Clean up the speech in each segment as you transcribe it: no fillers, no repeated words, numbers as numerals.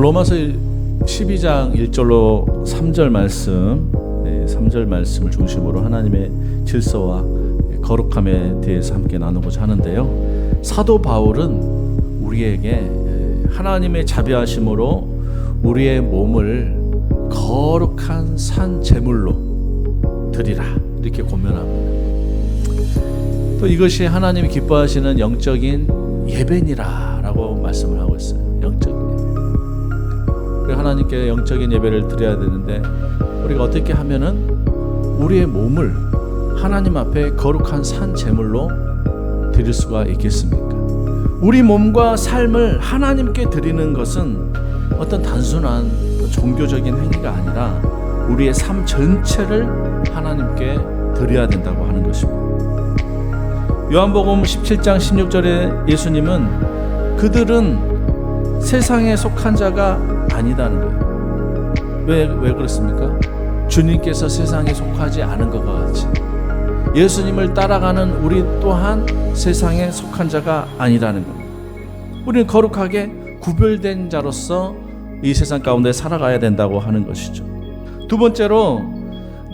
로마서 12장 1절로 3절 말씀, 3절 말씀을 중심으로 하나님의 질서와 거룩함에 대해서 함께 나누고자 하는데요. 사도 바울은 우리에게 하나님의 자비하심으로 우리의 몸을 거룩한 산 제물로 드리라 이렇게 권면합니다. 또 이것이 하나님이 기뻐하시는 영적인 예배니라 라고 말씀을 하고 있어요. 영적인 예배. 하나님께 영적인 예배를 드려야 되는데 우리가 어떻게 하면은 우리의 몸을 하나님 앞에 거룩한 산 제물로 드릴 수가 있겠습니까? 우리 몸과 삶을 하나님께 드리는 것은 어떤 단순한 종교적인 행위가 아니라 우리의 삶 전체를 하나님께 드려야 된다고 하는 것입니다. 요한복음 17장 16절에 예수님은 그들은 세상에 속한 자가 아니다는 거예요. 왜 그렇습니까? 주님께서 세상에 속하지 않은 것과 같이 예수님을 따라가는 우리 또한 세상에 속한 자가 아니라는 겁니다. 우리는 거룩하게 구별된 자로서 이 세상 가운데 살아가야 된다고 하는 것이죠. 두 번째로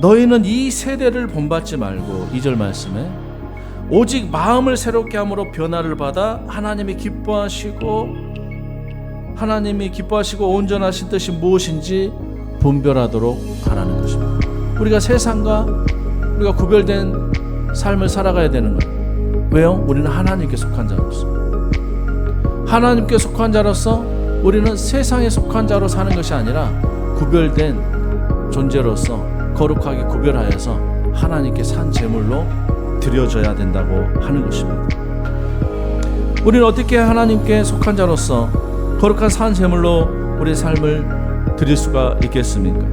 너희는 이 세대를 본받지 말고 2절 말씀에 오직 마음을 새롭게 함으로 변화를 받아 하나님이 기뻐하시고 온전하신 뜻이 무엇인지 분별하도록 하라는 것입니다. 우리가 세상과 우리가 구별된 삶을 살아가야 되는 거예요. 왜요? 우리는 하나님께 속한 자로서, 하나님께 속한 자로서 우리는 세상에 속한 자로 사는 것이 아니라 구별된 존재로서 거룩하게 구별하여서 하나님께 산 제물로 드려져야 된다고 하는 것입니다. 우리는 어떻게 하나님께 속한 자로서 거룩한 산 제물로 우리의 삶을 드릴 수가 있겠습니까?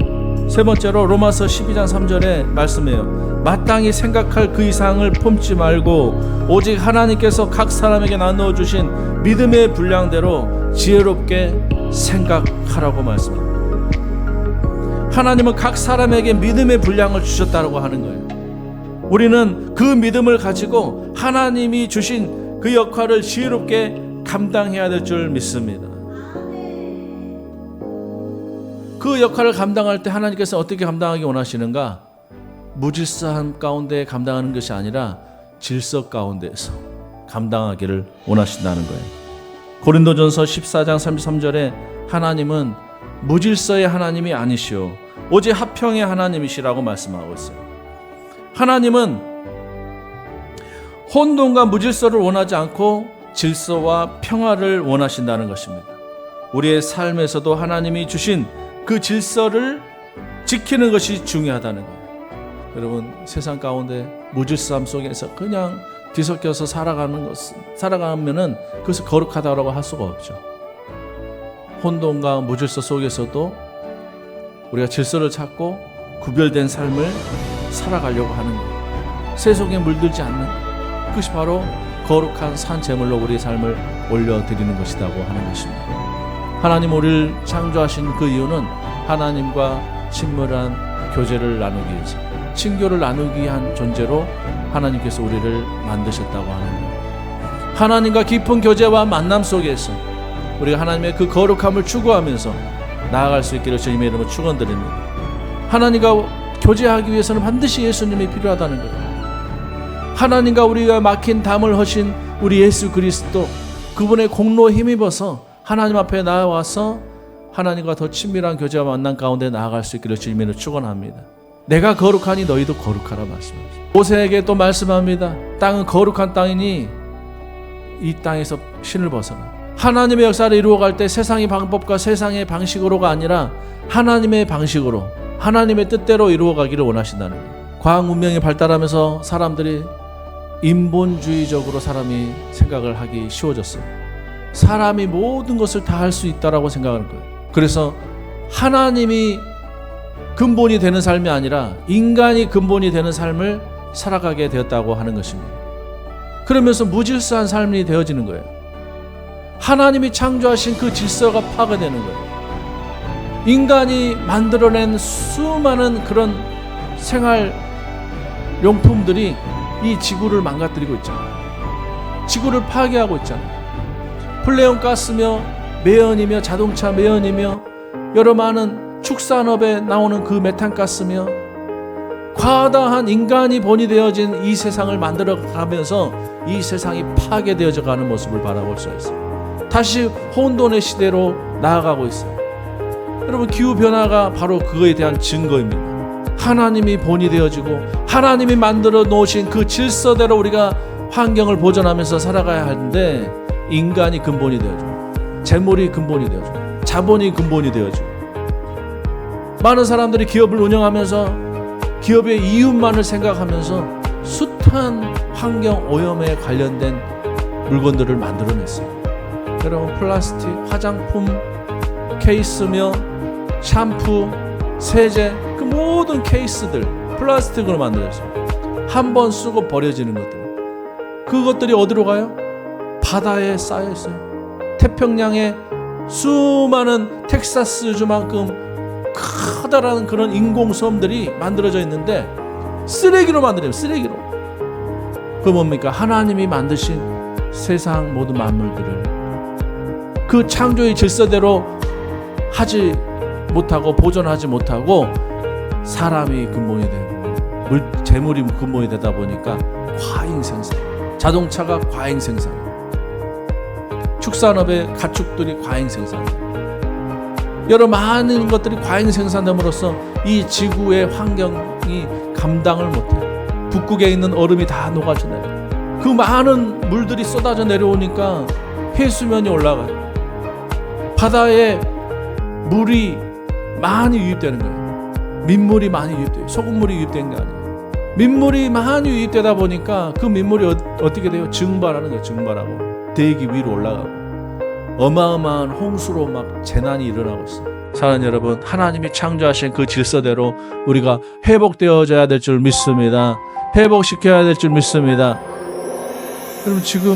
세 번째로 로마서 12장 3절에 말씀해요. 마땅히 생각할 그 이상을 품지 말고 오직 하나님께서 각 사람에게 나누어 주신 믿음의 분량대로 지혜롭게 생각하라고 말씀합니다. 하나님은 각 사람에게 믿음의 분량을 주셨다고 하는 거예요. 우리는 그 믿음을 가지고 하나님이 주신 그 역할을 지혜롭게 감당해야 될 줄 믿습니다. 그 역할을 감당할 때 하나님께서 어떻게 감당하기 원하시는가? 무질서함 가운데 감당하는 것이 아니라 질서 가운데서 감당하기를 원하신다는 거예요. 고린도전서 14장 33절에 하나님은 무질서의 하나님이 아니시오 오직 화평의 하나님이시라고 말씀하고 있어요. 하나님은 혼돈과 무질서를 원하지 않고 질서와 평화를 원하신다는 것입니다. 우리의 삶에서도 하나님이 주신 그 질서를 지키는 것이 중요하다는 거예요. 여러분, 세상 가운데 무질서함 속에서 그냥 뒤섞여서 살아가면은 그것을 거룩하다고 할 수가 없죠. 혼돈과 무질서 속에서도 우리가 질서를 찾고 구별된 삶을 살아가려고 하는 거예요. 세속에 물들지 않는 그것이 바로 거룩한 산 제물로 우리의 삶을 올려드리는 것이라고 하는 것입니다. 하나님 우리를 창조하신 그 이유는 하나님과 친밀한 교제를 나누기 위해서, 친교를 나누기 위한 존재로 하나님께서 우리를 만드셨다고 하는 거예요. 하나님과 깊은 교제와 만남 속에서 우리가 하나님의 그 거룩함을 추구하면서 나아갈 수 있기를 주님의 이름으로 축원드립니다. 하나님과 교제하기 위해서는 반드시 예수님이 필요하다는 거예요. 하나님과 우리가 막힌 담을 허신 우리 예수 그리스도, 그분의 공로에 힘입어서 하나님 앞에 나와서 하나님과 더 친밀한 교제와 만남 가운데 나아갈 수 있기를 주님의 이름으로 축원합니다. 내가 거룩하니 너희도 거룩하라 말씀합니다. 모세에게 또 말씀합니다. 땅은 거룩한 땅이니 이 땅에서 신을 벗어나. 하나님의 역사를 이루어갈 때 세상의 방법과 세상의 방식으로가 아니라 하나님의 방식으로, 하나님의 뜻대로 이루어가기를 원하신다는 거예요. 과학 문명이 발달하면서 사람들이 인본주의적으로 사람이 생각을 하기 쉬워졌어요. 사람이 모든 것을 다 할 수 있다라고 생각하는 거예요. 그래서 하나님이 근본이 되는 삶이 아니라 인간이 근본이 되는 삶을 살아가게 되었다고 하는 것입니다. 그러면서 무질서한 삶이 되어지는 거예요. 하나님이 창조하신 그 질서가 파괴되는 거예요. 인간이 만들어낸 수많은 그런 생활 용품들이 이 지구를 망가뜨리고 있잖아요. 지구를 파괴하고 있잖아요. 플레온 가스며 매연이며 자동차 매연이며 여러 많은 축산업에 나오는 그 메탄가스며 과다한 인간이 본이 되어진 이 세상을 만들어가면서 이 세상이 파괴되어져 가는 모습을 바라볼 수 있어요. 다시 혼돈의 시대로 나아가고 있어요. 여러분, 기후변화가 바로 그거에 대한 증거입니다. 하나님이 본이 되어지고 하나님이 만들어 놓으신 그 질서대로 우리가 환경을 보존하면서 살아가야 하는데 인간이 근본이 되어지고 재물이 근본이 되어지고 자본이 근본이 되어지고 많은 사람들이 기업을 운영하면서 기업의 이윤만을 생각하면서 숱한 환경 오염에 관련된 물건들을 만들어냈어요. 여러분, 플라스틱, 화장품, 케이스며 샴푸, 세제, 그 모든 케이스들 플라스틱으로 만들어졌어요. 한 번 쓰고 버려지는 것들. 그것들이 어디로 가요? 바다에 쌓여 있어요. 태평양에 수많은 텍사스주만큼 커다란 그런 인공섬들이 만들어져 있는데 쓰레기로 만들어요. 쓰레기로. 그 뭡니까? 하나님이 만드신 세상 모든 만물들을 그 창조의 질서대로 하지 못하고 보존하지 못하고 사람이 근본이 되고 재물이 근본이 되다 보니까 과잉 생산, 자동차가 과잉 생산, 축산업의 가축들이 과잉 생산, 여러 많은 것들이 과잉 생산됨으로써 이 지구의 환경이 감당을 못해요. 북극에 있는 얼음이 다 녹아져 내려요. 그 많은 물들이 쏟아져 내려오니까 해수면이 올라가요. 바다에 물이 많이 유입되는 거예요. 민물이 많이 유입돼요. 소금물이 유입된 게 아니에요. 민물이 많이 유입되다 보니까 그 민물이 어떻게 돼요? 증발하는 거예요. 증발하고 대기 위로 올라가고 어마어마한 홍수로 막 재난이 일어나고 있어요. 사랑하는 여러분, 하나님이 창조하신 그 질서대로 우리가 회복되어져야 될 줄 믿습니다. 회복시켜야 될 줄 믿습니다. 여러분, 지금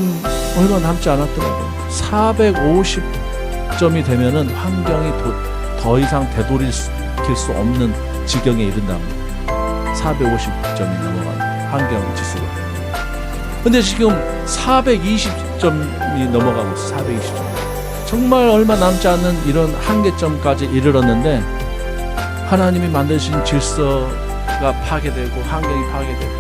얼마 남지 않았더라고요. 450점이 되면은 환경이 더 이상 되돌릴 수 없는 지경에 이른답니다. 450점이 넘어가는 환경 지수가. 근데 지금 420점이 넘어가고 있어요. 420점. 정말 얼마 남지 않는 이런 한계점까지 이르렀는데 하나님이 만드신 질서가 파괴되고 환경이 파괴되고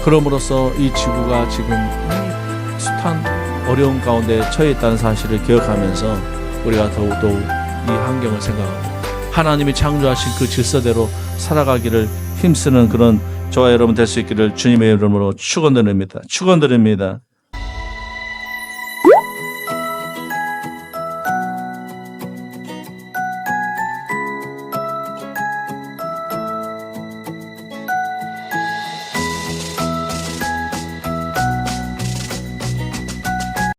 그럼으로써 이 지구가 지금 이 숱한 어려운 가운데 처해 있다는 사실을 기억하면서 우리가 더욱더욱 이 환경을 생각하고 하나님이 창조하신 그 질서대로 살아가기를 힘쓰는 그런 저와 여러분 될 수 있기를 주님의 이름으로 축원드립니다. 축원드립니다.